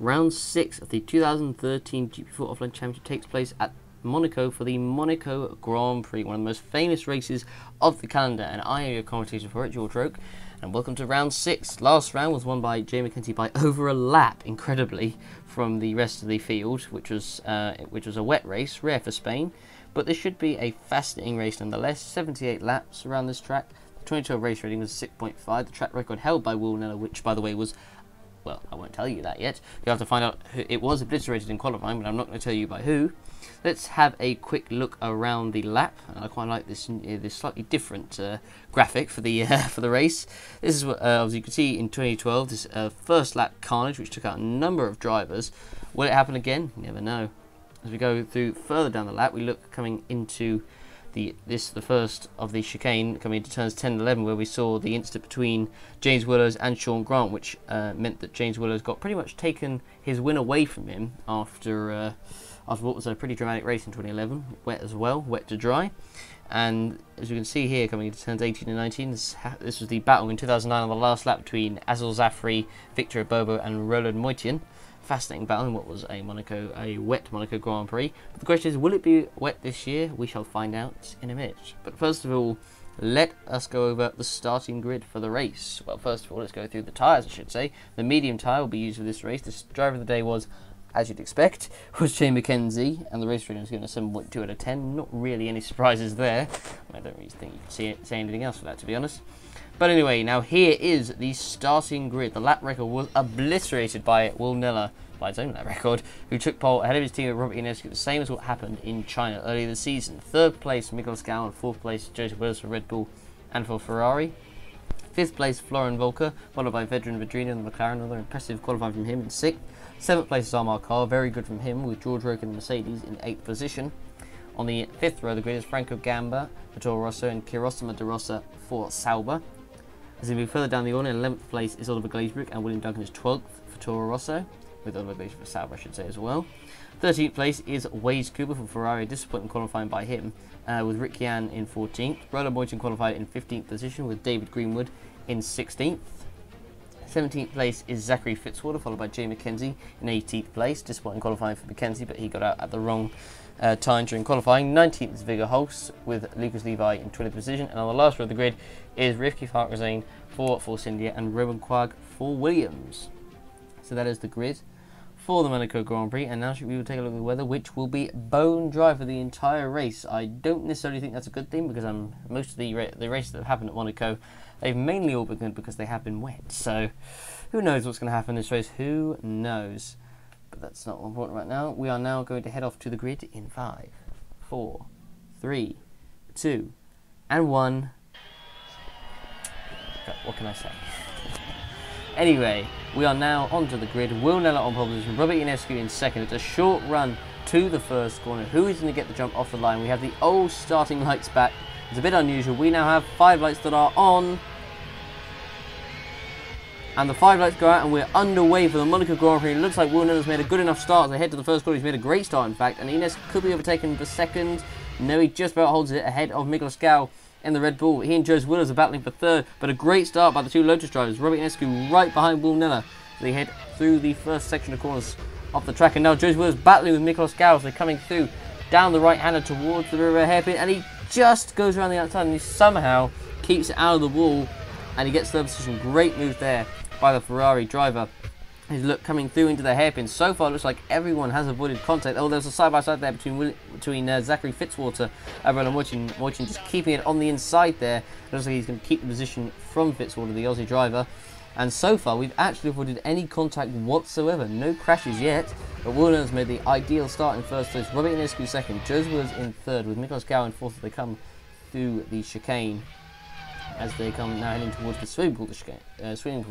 Round 6 of the 2013 GP4 Offline Championship takes place at Monaco for the Monaco Grand Prix, one of the most famous races of the calendar, and I am your commentator for it, George Roke, and welcome to round 6. Last round was won by Jay McKenzie by over a lap, incredibly, from the rest of the field, which was a wet race, rare for Spain, but this should be a fascinating race nonetheless. 78 laps around this track. The 2012 race rating was 6.5. The track record held by Will Kneller, which, by the way, was... well, I won't tell you that yet. You have to find out who it was obliterated in qualifying, but I'm not going to tell you by who. Let's have a quick look around the lap. And I quite like this slightly different graphic for the race. This is what, as you can see, in 2012, this first lap carnage, which took out a number of drivers. Will it happen again? You never know. As we go through further down the lap, we look coming into the first of the chicane, coming into turns 10 and 11, where we saw the incident between James Willows and Sean Grant, which meant that James Willows got pretty much taken his win away from him after what was a pretty dramatic race in 2011, wet as well, wet to dry. And as you can see here, coming into turns 18 and 19, this was the battle in 2009 on the last lap between Azil Zafri, Victor Bobo and Roland Moitian. Fascinating battle in what was a wet Monaco Grand Prix. But the question is, will it be wet this year? We shall find out in a minute. But first of all, let us go over the starting grid for the race. Well, first of all, let's go through the tyres, I should say. The medium tyre will be used for this race. The driver of the day was, as you'd expect, was Jay McKenzie, and the race rating was given a 7.2 out of 10. Not really any surprises there. I don't really think you can say anything else for that, to be honest. But anyway, now here is the starting grid. The lap record was obliterated by Will Kneller, by his own lap record, who took pole ahead of his team at Robert Ionescu, the same as what happened in China earlier this season. Third place, Michael Scow, and fourth place, Joseph Willis for Red Bull and for Ferrari. Fifth place, Florian Volker, followed by Vedran Vedrina and McLaren, another impressive qualifying from him in sixth. Seventh place is Amar Carr, very good from him, with George Roke and the Mercedes in 8th position. On the fifth row of the grid is Franco Gamba for Toro Rosso and Kirosima de Rosa for Sauber. As we move further down the order, in 11th place is Oliver Glazebrook, and William Duncan is 12th for Toro Rosso, with Oliver Glazebrook for Sauber, I should say, as well. 13th place is Wade Cooper for Ferrari, disappointing qualifying by him, with Rick Yan in 14th. Roland Moitian qualified in 15th position, with David Greenwood in 16th. 17th place is Zachary Fitzwater, followed by Jay McKenzie in 18th place. Disappointing qualifying for McKenzie, but he got out at the wrong time during qualifying. 19th is Viggo Holst, with Lucas Levi in 20th position. And on the last row of the grid is Rivki Farkazane for Force India and Roman Quagg for Williams. So that is the grid for the Monaco Grand Prix. And now we will take a look at the weather, which will be bone dry for the entire race. I don't necessarily think that's a good thing, because most of the races that have happened at Monaco, they've mainly all been good because they have been wet. So who knows what's going to happen in this race? Who knows? But that's not important right now. We are now going to head off to the grid in 5, 4, 3, 2, and 1. What can I say? Anyway, we are now onto the grid. Will Kneller on pole position, Robert Ionescu in second. It's a short run to the first corner. Who is going to get the jump off the line? We have the old starting lights back. It's a bit unusual. We now have 5 lights that are on. And the 5 lights go out, and we're underway for the Monaco Grand Prix. It looks like Will Kneller's made a good enough start as they head to the first corner. He's made a great start, in fact. And Ionescu could be overtaken for second. No, he just about holds it ahead of Michael Scow in the Red Bull. He and Joseph Willows are battling for third, but a great start by the two Lotus drivers. Robert Ionescu right behind Will Kneller as they head through the first section of corners off the track. And now Joseph Willows battling with Michael Scow as they're coming through down the right-hander towards the river hairpin, and he just goes around the outside and he somehow keeps it out of the wall, and he gets third position. Great move there by the Ferrari driver. His look coming through into the hairpin. So far, it looks like everyone has avoided contact. Oh, there's a side-by-side there between Zachary Fitzwater and Roland Moitian. Moitian just keeping it on the inside there. It looks like he's going to keep the position from Fitzwater, the Aussie driver. And so far, we've actually avoided any contact whatsoever. No crashes yet. But Williams made the ideal start in first place. Robert Ionescu second. Joseph Williams in third, with Nicholas Gow in fourth as they come through the chicane. As they come now heading towards the swimming pool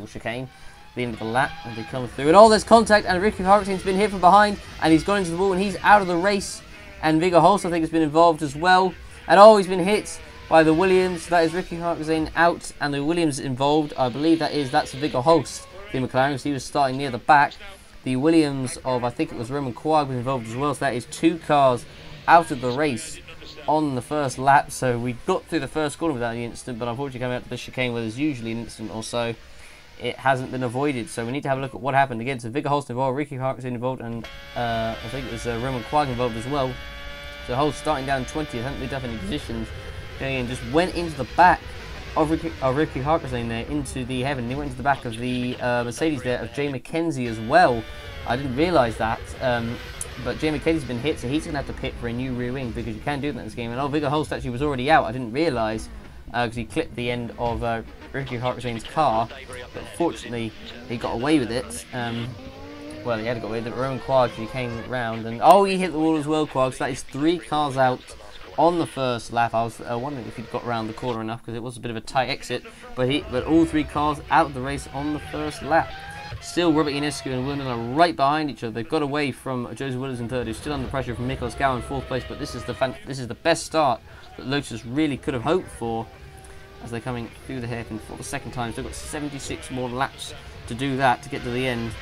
chicane. The end of the lap, and they come through, and oh, there's contact, and Ricky Harrington's been hit from behind, and he's gone into the wall, and he's out of the race. And Viggo Holst, I think, has been involved as well, and oh, he's been hit by the Williams. That is Ricky Harrington out, and the Williams involved. I believe that's Viggo Holst, the McLaren, because he was starting near the back. The Williams of, I think it was Roman Quagg, was involved as well. So that is 2 cars out of the race on the first lap. So we got through the first corner without any incident, but unfortunately coming out to the chicane where there's usually an incident or so. it hasn't been avoided. So we need to have a look at what happened again. So Viggo Holst involved, Ricky Harkison involved, and I think it was Roman Quagg involved as well. So Holst starting down 20th, hadn't moved up any positions, going in, just went into the back of Ricky Harkison there, into the heaven. And he went into the back of the Mercedes there of Jay McKenzie as well. I didn't realise that, but Jay McKenzie's been hit, so he's going to have to pit for a new rear wing, because you can do that in this game. And Viggo Holst actually was already out. I didn't realise, because he clipped the end of Ricky Harkison's car, but fortunately he got away with it. Well, he had to go away with it. Roman Quagg, he came round, and he hit the wall as well, Quagg. So that is 3 cars out on the first lap. I was wondering if he'd got around the corner enough, because it was a bit of a tight exit, but all 3 cars out of the race on the first lap. Still, Robert Ionescu and William are right behind each other. They've got away from Joseph Willis in third, who's still under pressure from Nicholas Gow in 4th place. But this is the best start that Lotus really could have hoped for, as they're coming through the hairpin for the second time. So they've got 76 more laps to do that to get to the end.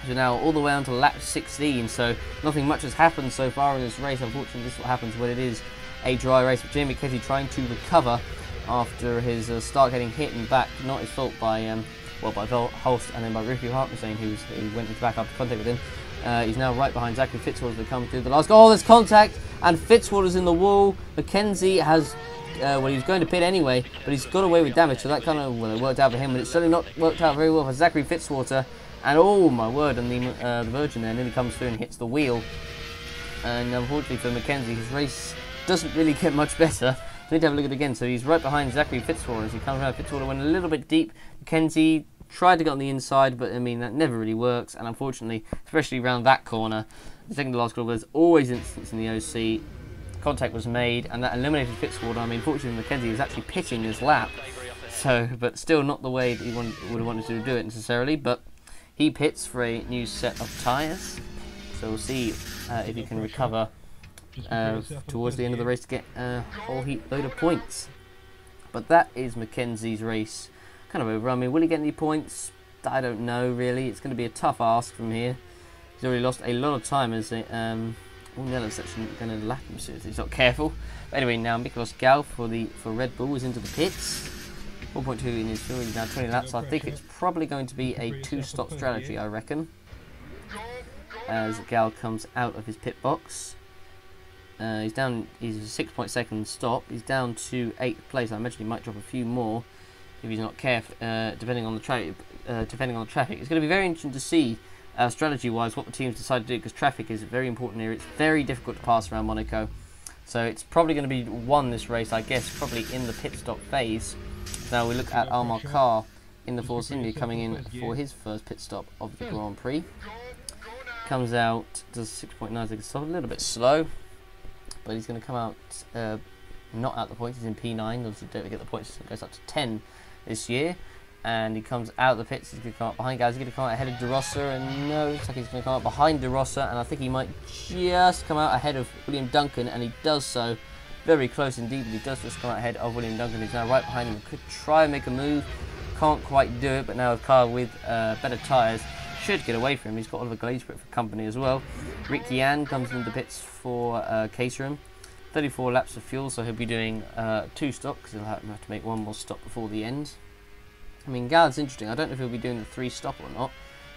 So now all the way on to lap 16. So nothing much has happened so far in this race. Unfortunately, this is what happens when it is a dry race. But Jamie McKenzie trying to recover after his start getting hit in back. Not his fault by by Holst and then by Ricky Harkison, who went into back after contact with him. He's now right behind Zachary Fitzwater as they come through the last. Oh, there's contact, and Fitzwater's in the wall. McKenzie has, well, he was going to pit anyway, but he's got away with damage, so that kind of, well, it worked out for him, but it's certainly not worked out very well for Zachary Fitzwater. And oh my word, and the Virgin there nearly comes through and hits the wheel. And unfortunately for McKenzie, his race doesn't really get much better. We need to have a look at it again. So he's right behind Zachary Fitzwater as he comes around. Fitzwater went a little bit deep. McKenzie tried to get on the inside, but I mean, that never really works. And unfortunately, especially around that corner, the second to last corner, there's always instance in the OC. Contact was made, and that eliminated Fitzwater. I mean, fortunately, McKenzie was actually pitching his lap. So, but still not the way that he would have wanted to do it necessarily. But he pits for a new set of tyres. So we'll see if he can recover towards the end of the race to get a whole heap load of points. But that is Mackenzie's race kind of over. I mean, will he get any points? I don't know really. It's going to be a tough ask from here. He's already lost a lot of time as Nella's actually going to lap him soon if he's not careful. But anyway, now Nicholas Gow for Red Bull is into the pits. 4.2 in his field, he's now 20 laps. I think it's probably going to be a 2-stop strategy, I reckon, as Gow comes out of his pit box. He's a 6.2 stop. He's down to 8th place. I imagine he might drop a few more if he's not careful, depending on the traffic. It's going to be very interesting to see, strategy-wise, what the teams decide to do, because traffic is very important here. It's very difficult to pass around Monaco, so it's probably going to be won this race, I guess, probably in the pit stop phase. Now we look at Almar Carr in the Force India coming in for his first pit stop of the Grand Prix. Comes out, does 6.9 stop, a little bit slow. But he's going to come out not at the points. He's in P9. Obviously, don't get the points. It goes up to 10 this year. And he comes out of the pits. He's going to come out behind guys. He's going to come out ahead of De Rosa. And no, looks like he's going to come out behind De Rosa. And I think he might just come out ahead of William Duncan. And he does so very close indeed. But he does just come out ahead of William Duncan. He's now right behind him. Could try and make a move. Can't quite do it. But now with Carr with better tyres, should get away from him. He's got Oliver Glazebrook for company as well. Rick Yan comes into the pits for Caterham. 34 laps of fuel, so he'll be doing 2 stops, because he'll have to make 1 more stop before the end. I mean, Gallard's interesting. I don't know if he'll be doing the 3 stop or not.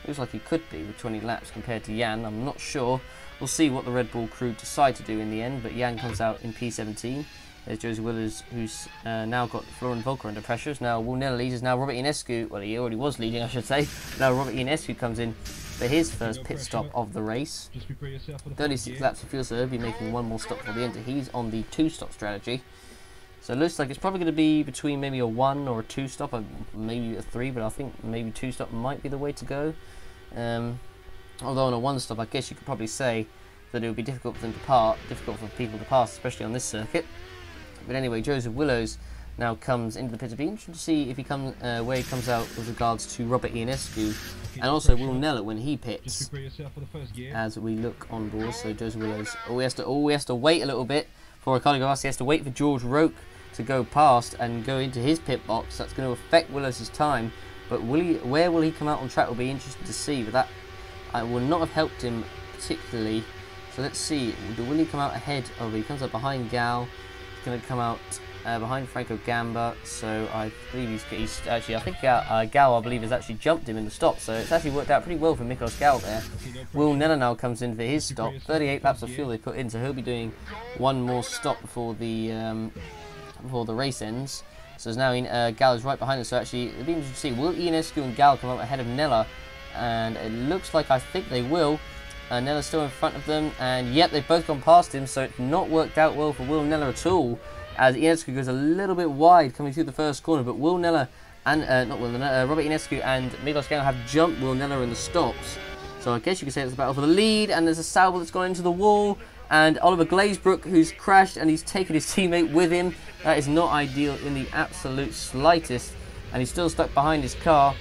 Looks like he could be with 20 laps compared to Yan. I'm not sure. We'll see what the Red Bull crew decide to do in the end, but Yan comes out in P17. There's Josie Willers, who's now got Florian Volker under pressure. Now Will Nella leads, now Robert Ionescu, well, he already was leading, I should say. Now Robert Ionescu comes in for his first pit stop of the race. 36 laps of fuel, so he'll be making 1 more stop for the end. He's on the 2-stop strategy. So it looks like it's probably going to be between maybe a 1 or a 2 stop, or maybe a 3, but I think maybe 2 stop might be the way to go. Although on a 1 stop, I guess you could probably say that it would be difficult for people to pass, especially on this circuit. But anyway, Joseph Willows now comes into the pit. It'll be interesting to see if he comes where he comes out with regards to Robert Ionescu and also Will Nella when he pits. As we look on board, so Joseph Willows, he has to wait a little bit for Ricardo Gavassi. He has to wait for George Roque to go past and go into his pit box. That's going to affect Willows' time. But where will he come out on track will be interesting to see. But that will not have helped him particularly. So let's see. Will he come out ahead? Oh, he comes up behind Gal. Going to come out behind Franco Gamba. So I believe he's actually, I think Gal, I believe, has actually jumped him in the stop. So it's actually worked out pretty well for Miklos Gal there. Will Nella now comes in for his stop. 38 laps of fuel they put in, so he'll be doing one more stop before the race ends. So now Gal is right behind us. So actually, it'll be interesting to see, will Ionescu and Gal come up ahead of Nella? And it looks like, I think they will. Nella's still in front of them, and yep, they've both gone past him, so it's not worked out well for Will Nella at all, as Ionescu goes a little bit wide coming through the first corner, but Will Nella and, Robert Ionescu and Miklos Gal have jumped Will Nella in the stops. So I guess you could say it's a battle for the lead, and there's a Sauber that's gone into the wall, and Oliver Glazebrook, who's crashed, and he's taken his teammate with him. That is not ideal in the absolute slightest, and he's still stuck behind his car,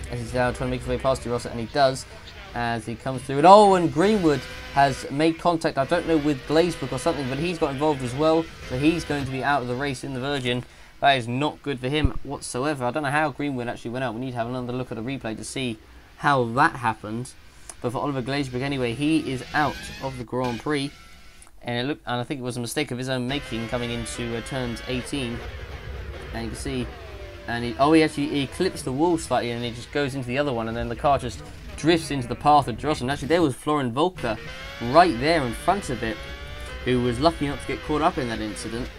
as he's now trying to make his way past De Rossi, and he does. As he comes through, and Greenwood has made contact, I don't know, with Glazebrook or something, but he's got involved as well, so he's going to be out of the race in the Virgin. That is not good for him whatsoever. I don't know how Greenwood actually went out. We need to have another look at the replay to see how that happened. But for Oliver Glazebrook anyway, he is out of the Grand Prix, and I think it was a mistake of his own making coming into turns 18, and you can see, and he actually eclipsed the wall slightly, and he just goes into the other one, and then the car just drifts into the path of De Rossi. And actually there was Florian Volker right there in front of it, who was lucky not to get caught up in that incident.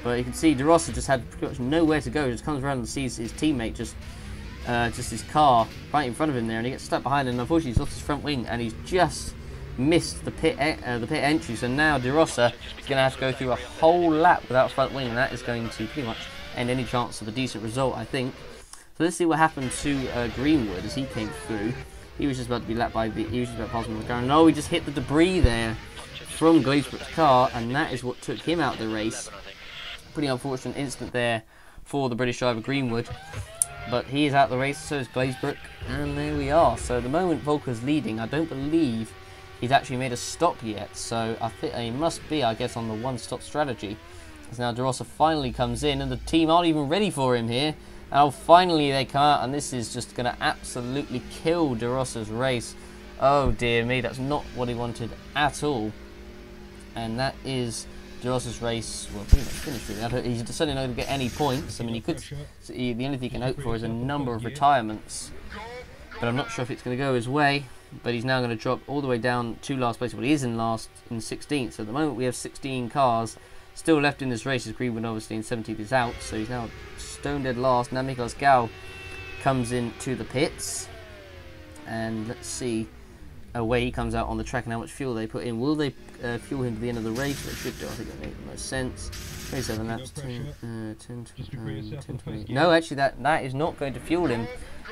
But you can see De Rossi just had pretty much nowhere to go. He just comes around and sees his teammate just his car right in front of him there, and he gets stuck behind, and unfortunately he's lost his front wing, and he's just missed the pit entry. So now De Rossi is going to have to go through a whole lap without front wing, and that is going to pretty much end any chance of a decent result, I think. So let's see what happened to Greenwood as he came through. He was just about to be lapped by he was just about passing the car. No, he just hit the debris there from Glazebrook's car, and that is what took him out of the race. Pretty unfortunate incident there for the British driver Greenwood. But he is out of the race, so is Glazebrook, and there we are. So at the moment Volker's leading. I don't believe he's actually made a stop yet, so I think he must be, I guess, on the one-stop strategy. As now De Rossi finally comes in, and the team aren't even ready for him here. Oh, finally they come out, and this is just going to absolutely kill De Rossi's race. Oh dear me, that's not what he wanted at all. And that is De Rossi's race, well, pretty much finished really. He's certainly not going to get any points. I mean, the only thing he can hope for is a number of retirements. But I'm not sure if it's going to go his way. But he's now going to drop all the way down to last place. Well, he is in 16th. So at the moment we have 16 cars still left in this race, as Greenwood obviously in 17th is out. So he's now stone dead last. Now Miklos Gal comes into the pits, and let's see where he comes out on the track and how much fuel they put in. Will they fuel him to the end of the race? They should do. I think that makes the most sense. 27 laps, 10, 20. No, actually that is not going to fuel him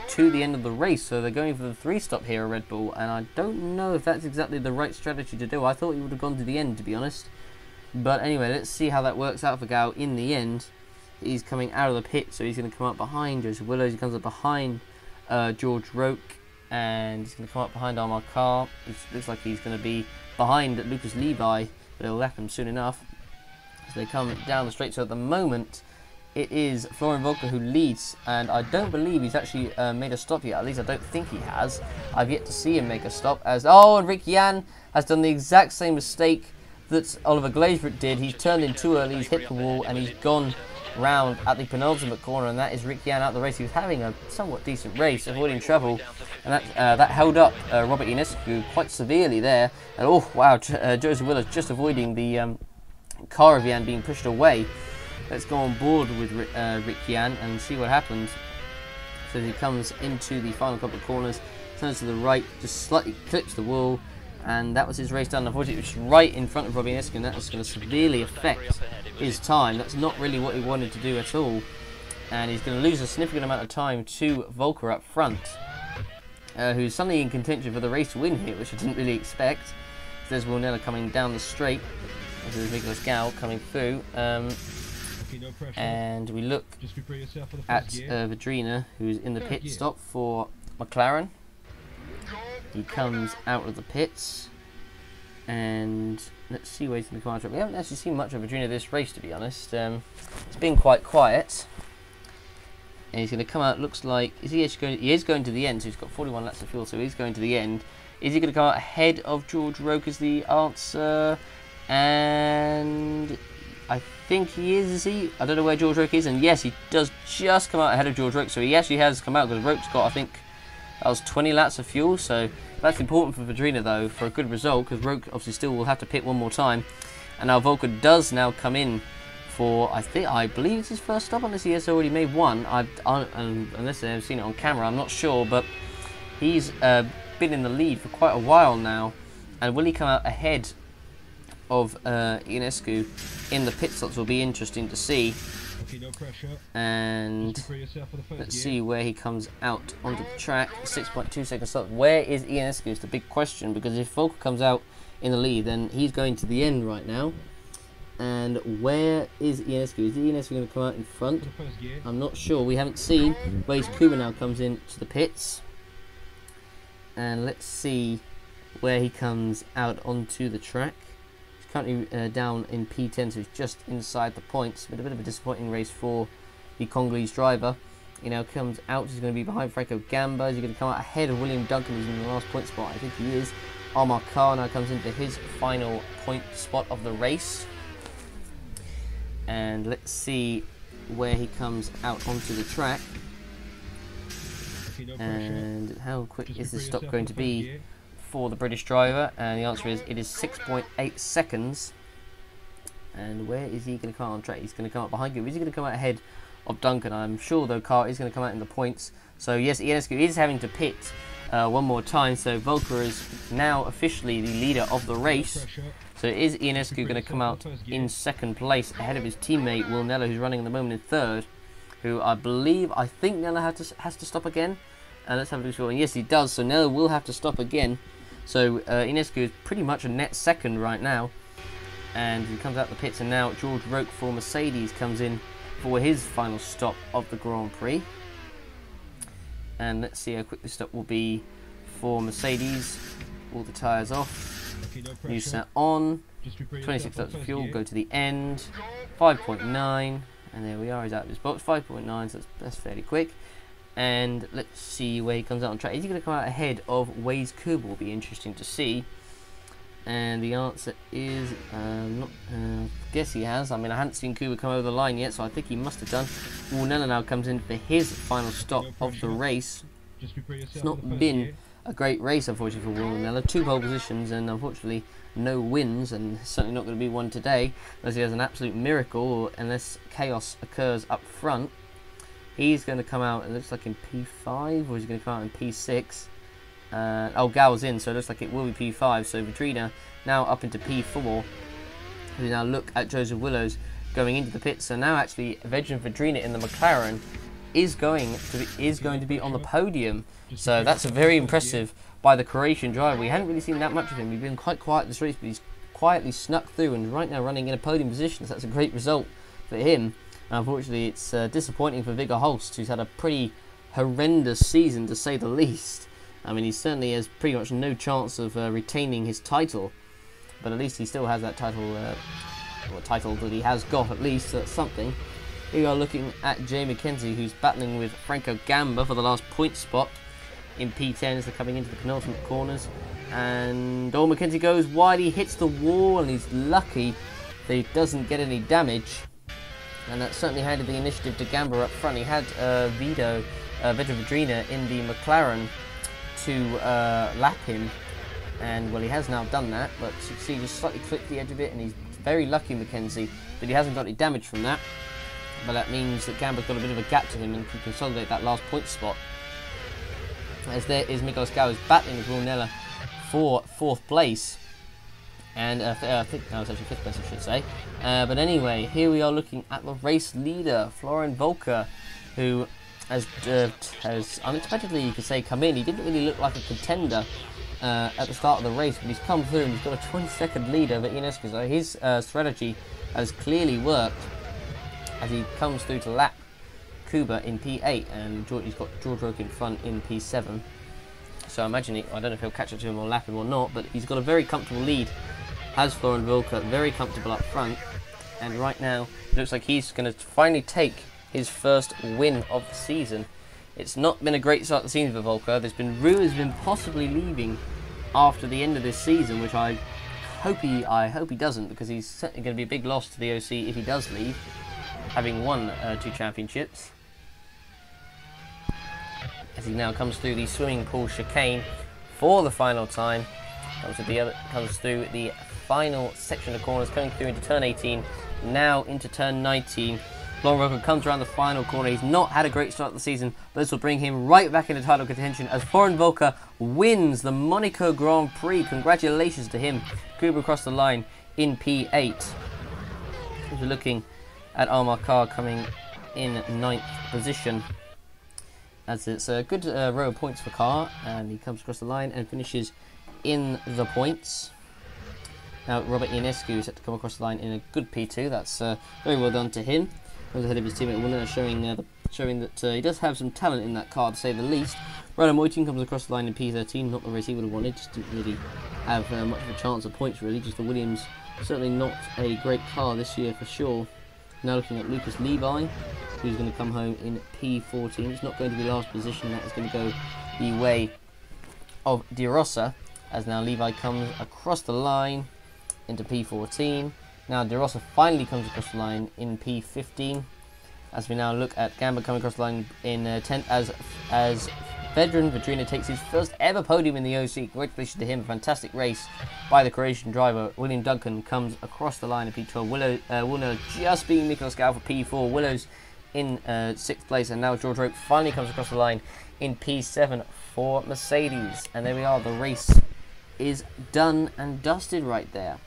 to the end of the race. So they're going for the 3-stop here at Red Bull, and I don't know if that's exactly the right strategy to do. I thought he would have gone to the end, to be honest. But anyway, let's see how that works out for Gal in the end. He's coming out of the pit, so he's going to come up behind Joseph Willows. He comes up behind George Roque, and he's going to come up behind Armar Carr. It looks like he's going to be behind Lucas Levi, but he'll lap him soon enough. So they come down the straight. So at the moment, it is Florian Volker who leads, and I don't believe he's actually made a stop yet. At least I don't think he has. I've yet to see him make a stop. And Rick Jan has done the exact same mistake that Oliver Glazebrook did. He's turned in too early, he's hit the wall, and he's gone round at the penultimate corner, and that is Rick Jan out of the race. He was having a somewhat decent race, avoiding trouble, and that held up Robert Ionescu quite severely there. And oh wow, Joseph Willis just avoiding the car of Jan being pushed away. Let's go on board with Rick Jan and see what happens. So he comes into the final couple of corners, turns to the right, just slightly clips the wall, and that was his race done. Unfortunately, it was right in front of Robert Ionescu, and that was going to severely affect his time. That's not really what he wanted to do at all, and he's going to lose a significant amount of time to Volker up front, who's suddenly in contention for the race to win here, which I didn't really expect. So there's Will Nella coming down the straight. There's Miklos Gal coming through, and we look at Vidrina, who's in the pit stop for McLaren. He comes out of the pits, and let's see where he's going to come out of. We haven't actually seen much of Vidrina this race, to be honest. It's been quite quiet, and he's going to come out. Looks like he is going to the end. So he's got 41 laps of fuel, so he's going to the end. Is he going to come out ahead of George Roque? Is the answer, and I think he is he? I don't know where George Roke is, and yes, he does just come out ahead of George Roke, so he actually has come out, because Roke's got, I think, that was 20 laps of fuel, so that's important for Vedrina, though, for a good result, because Roke obviously still will have to pit one more time. And now Volker does now come in for, I believe it's his first stop, unless he has already made one. Unless I've seen it on camera, I'm not sure, but he's been in the lead for quite a while now. And will he come out ahead of Ionescu in the pit stops will be interesting to see. Okay, no pressure. And let's see where he comes out onto the track. 6.2 second stop. Where is Ionescu is the big question, because if Volker comes out in the lead, then he's going to the end right now. And where is Ionescu? Is Ionescu going to come out in front? I'm not sure. We haven't seen. Waze Kuba now comes in to the pits. And let's see where he comes out onto the track. He's currently down in P10, so he's just inside the points. But a bit of a disappointing race for the Congolese driver. He now comes out. He's going to be behind Franco Gamba. He's going to come out ahead of William Duncan, who's in the last point spot. I think he is. Amar Khan now comes into his final point spot of the race. And let's see where he comes out onto the track. And how quick is this stop going to be for the British driver? And the answer is it is 6.8 seconds. And where is he going to come out on track? He's going to come out behind you. Is he going to come out ahead of Duncan? I'm sure though Car is going to come out in the points. So yes, Ionescu is having to pit one more time. So Volker is now officially the leader of the race. So is Ionescu going to come out in second place ahead of his teammate Will Nella, who's running at the moment in third, who I think Nella has to stop again. Let's have a look. And yes, he does. So Nella will have to stop again. So Ionescu is pretty much a net second right now. And he comes out the pits, and now George Roke for Mercedes comes in for his final stop of the Grand Prix. And let's see how quick this stop will be for Mercedes. All the tyres off. New set on. 26 laps of fuel. Go to the end. 5.9. And there we are. He's out of his box. 5.9. So that's fairly quick. And let's see where he comes out on track. Is he going to come out ahead of Waze Kuba? Will be interesting to see. And the answer is guess he has. I mean, I haven't seen Kuba come over the line yet, so I think he must have done. Nella now comes in for his final stop of the race. It's not been a great race, unfortunately, for Nella. 2 pole positions and unfortunately no wins, and certainly not going to be one today unless he has an absolute miracle or unless chaos occurs up front. He's going to come out, it looks like in P5, or is he going to come out in P6? Gal's in, so it looks like it will be P5. So Vedrina now up into P4. We now look at Joseph Willows going into the pits. So now actually Vedran Vedrina in the McLaren is going to be on the podium. So that's a very impressive by the Croatian driver. We hadn't really seen that much of him. We've been quite quiet this race, but he's quietly snuck through and right now running in a podium position. So that's a great result for him. Unfortunately, it's disappointing for Viggo Holst, who's had a pretty horrendous season to say the least. I mean, he certainly has pretty much no chance of retaining his title, but at least he still has that title, or title that he has got at least. So that's something. Here we are looking at Jay McKenzie, who's battling with Franco Gamba for the last point spot in P10 as they're coming into the penultimate corners. And McKenzie goes wide, he hits the wall, and he's lucky that he doesn't get any damage. And that certainly handed the initiative to Gamba up front. He had Vedran Vedrina in the McLaren to lap him, and well, he has now done that, but you see, just slightly clipped the edge of it, and he's very lucky, McKenzie, that he hasn't got any damage from that. But that means that Gamba's got a bit of a gap to him and can consolidate that last point spot. As there is Mikolas Gauers battling with Will Nella for 4th place. And I think that was actually 5th place, I should say. But anyway, here we are looking at the race leader, Florian Volker, who has unexpectedly, you could say, come in. He didn't really look like a contender at the start of the race, but he's come through and he's got a 20-second lead over Ionescu. So his strategy has clearly worked as he comes through to lap Kuba in P8, and he's got George Roke in front in P7. So I imagine, I don't know if he'll catch up to him or lap him or not, but he's got a very comfortable lead. Has Florian Volker very comfortable up front, and right now it looks like he's going to finally take his first win of the season. It's not been a great start to the season for Volker. There's been rumours of him possibly leaving after the end of this season, which I hope he doesn't, because he's certainly going to be a big loss to the OC if he does leave, having won 2 championships. As he now comes through the swimming pool chicane for the final time, comes through the final section of corners, coming through into turn 18, now into turn 19. Florian Volker comes around the final corner. He's not had a great start to the season, but this will bring him right back into title contention as Florian Volker wins the Monaco Grand Prix. Congratulations to him. Kuba across the line in P8. As we're looking at Armar Carr coming in 9th position, as it's a good row of points for Carr, and he comes across the line and finishes in the points. Now Robert Ionescu is set to come across the line in a good P2. That's very well done to him. Comes ahead of his teammate Winner, showing that he does have some talent in that car, to say the least. Roland Moitin comes across the line in P13, not the race he would have wanted, just didn't really have much of a chance of points really, just the Williams. Certainly not a great car this year for sure. Now looking at Lucas Levi, who's going to come home in P14. It's not going to be last position, that is going to go the way of De Rosa, as now Levi comes across the line into P14. Now De Rosa finally comes across the line in P15, as we now look at Gamba coming across the line in 10th as Vedran Vedrina takes his first ever podium in the OC. Congratulations to him, fantastic race by the Croatian driver. William Duncan comes across the line in P12. Willow just beating Nicolas Gal for P4. Willow's in 6th place, and now George Roque finally comes across the line in P7 for Mercedes. And there we are, the race is done and dusted right there.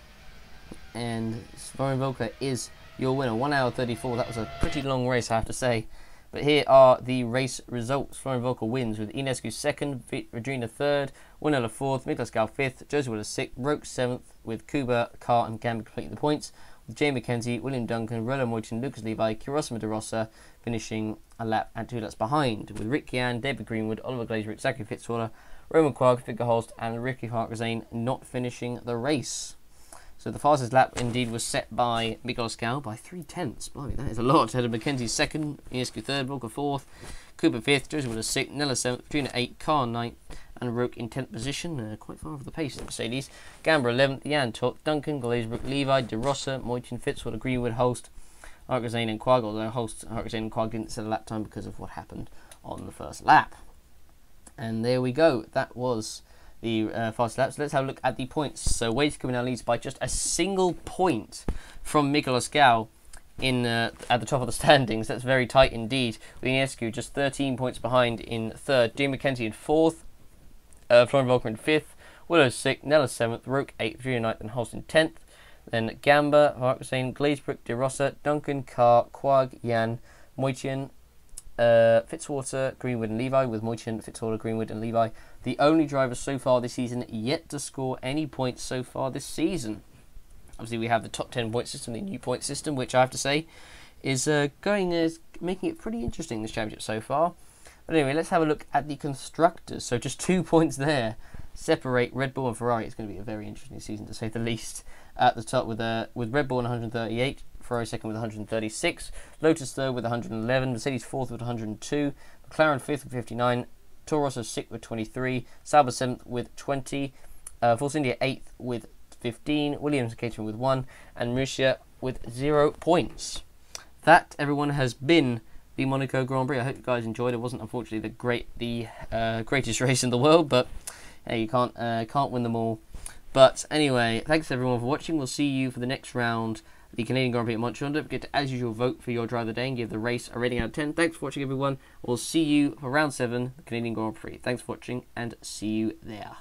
And Florian Volker is your winner. 1 hour 34. That was a pretty long race, I have to say. But here are the race results. Florian Volker wins with Ionescu 2nd, Vedrina 3rd, Winella 4th, Nicolas Gal 5th, Joseph Willer 6th, Roque 7th, with Kuba, Carr and Gamba completing the points, with Jay McKenzie, William Duncan, Roland Moitin, Lucas Levi, Kirosima De Rosa finishing a lap and 2 laps behind, with Rick Yan, David Greenwood, Oliver Glazebrook, Zachary Fitzwater, Roman Quark, Victor Holst and Ricky Harkezane not finishing the race. So the fastest lap indeed was set by Miguel Scal by 3/10. Blimey, that is a lot. Ahead of Mackenzie 2nd, Ionescu 3rd, Volker 4th, Cooper 5th, Joseph Willer 6th, Nella 7th, Vedrina 8th, Carr 9th, and Roque in 10th position. Quite far off the pace of Mercedes. Gamba 11th, Jan 12th, Duncan, Glazebrook, Levi, De Rosa, Moitin, Fitzwater, Greenwood, Holst, Harkezane and Quag, although Holst, Harkezane and Quag didn't set a lap time because of what happened on the first lap. And there we go. That was the fast laps. Let's have a look at the points. So Wade now leads by just a single point from Mikolas Gal in at the top of the standings. That's very tight indeed. Ionescu just 13 points behind in 3rd. Jay McKenzie in 4th. Florian Volker in 5th. Willow 6th. Nella 7th. Roque 8th. Vedrina 9th and Holst in 10th. Then Gamba, Harkezane, Glazebrook, De Rosa, Duncan, Carr, Quag, Jan, Moitin, Fitzwater, Greenwood and Levi, with Moitin, Fitzwater, Greenwood and Levi the only drivers so far this season yet to score any points so far this season. Obviously we have the top 10 point system, the new point system, which I have to say is making it pretty interesting, this championship so far. But anyway, let's have a look at the constructors. So just 2 points there separate Red Bull and Ferrari. It's going to be a very interesting season, to say the least. At the top with Red Bull on 138, Ferrari 2nd with 136, Lotus 3rd with 111, Mercedes 4th with 102, McLaren 5th with 59, Toro Rosso 6th with 23, Sauber 7th with 20, Force India 8th with 15, Williams and Caterham with 1, and Marussia with 0 points. That, everyone, has been the Monaco Grand Prix. I hope you guys enjoyed. It wasn't unfortunately the greatest race in the world, but hey, you can't win them all. But anyway, thanks everyone for watching. We'll see you for the next round, the Canadian Grand Prix at Montreal. Don't forget to, as usual, vote for your driver of the day and give the race a rating out of 10. Thanks for watching, everyone. We'll see you for round 7, the Canadian Grand Prix. Thanks for watching, and see you there.